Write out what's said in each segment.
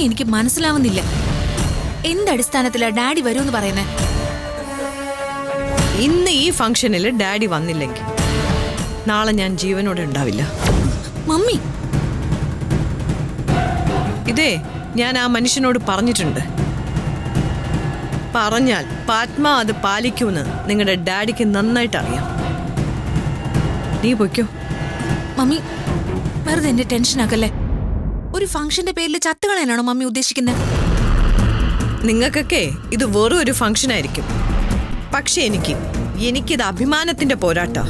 എനിക്ക് മനസ്സിലാവുന്നില്ല. എന്തടിസ്ഥാനത്തിലാ ഡാഡി വരുമെന്ന് പറയുന്നേ? ഇന്ന് ഈ ഫംഗ്ഷനിൽ ഡാഡി വന്നില്ലെങ്കിൽ നാളെ ഞാൻ ജീവനോടെ ഉണ്ടാവില്ല. മമ്മി, ഇതേ ഞാൻ ആ മനുഷ്യനോട് പറഞ്ഞിട്ടുണ്ട്. പറഞ്ഞാൽ പാത്മ അത് പാലിക്കൂന്ന് നിങ്ങളുടെ ഡാഡിക്ക് നന്നായിട്ട് അറിയാം. നീ പൊയ്ക്കോ. മമ്മി വെറുതെ എന്നെ ടെൻഷൻ ആക്കല്ലേ. ഒരു ഫംഗ്ഷന്റെ പേരിൽ ചത്തുകളയാനാണോ മമ്മി ഉദ്ദേശിക്കുന്നത്? നിങ്ങൾക്കൊക്കെ ഇത് വെറും ഒരു ഫംഗ്ഷൻ ആയിരിക്കും. പക്ഷെ എനിക്കിത് അഭിമാനത്തിന്റെ പോരാട്ടാ.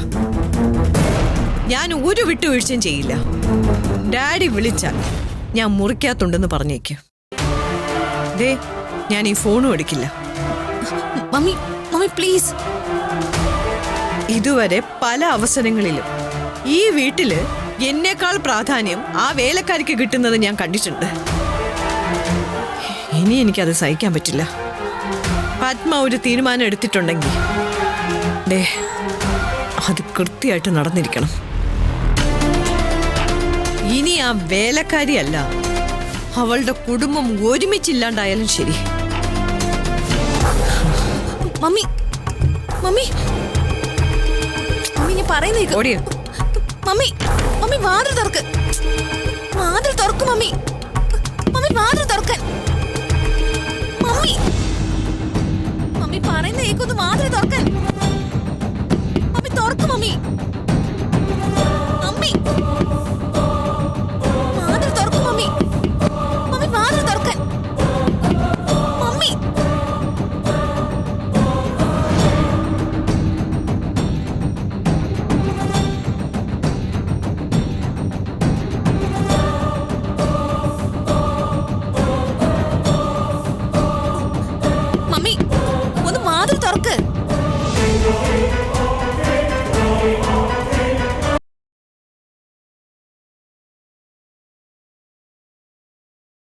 ഞാൻ ഒരു വിട്ടുവീഴ്ചയും ചെയ്യില്ല. ഡാഡി വിളിച്ചാൽ ഞാൻ മുറിക്കാത്തുണ്ടെന്ന് പറഞ്ഞേക്ക്. ദേ ഞാൻ ഈ ഫോണും എടുക്കില്ല. Mummy mummy please. ഇതുവരെ പല അവസരങ്ങളിലും ഈ വീട്ടില് എന്നേക്കാൾ പ്രാധാന്യം ആ വേലക്കാരിക്ക് കിട്ടുന്നത് ഞാൻ കണ്ടിട്ടുണ്ട്. ഇനി എനിക്കത് സഹിക്കാൻ പറ്റില്ല. പത്മ ഒരു തീരുമാനം എടുത്തിട്ടുണ്ടെങ്കിൽ ദേ അത് കൃത്യമായിട്ട് നടന്നിരിക്കണം. ഇനി ആ വേലക്കാരിയല്ല, അവളുടെ കുടുംബം ഒരുമിച്ചില്ലാണ്ടായാലും ശരി. മമ്മി മമ്മി മമ്മി ഞാൻ പറയുന്നേക്ക്. ഓടിയോ മമ്മി മമ്മി വാതിൽ തുറക്ക്.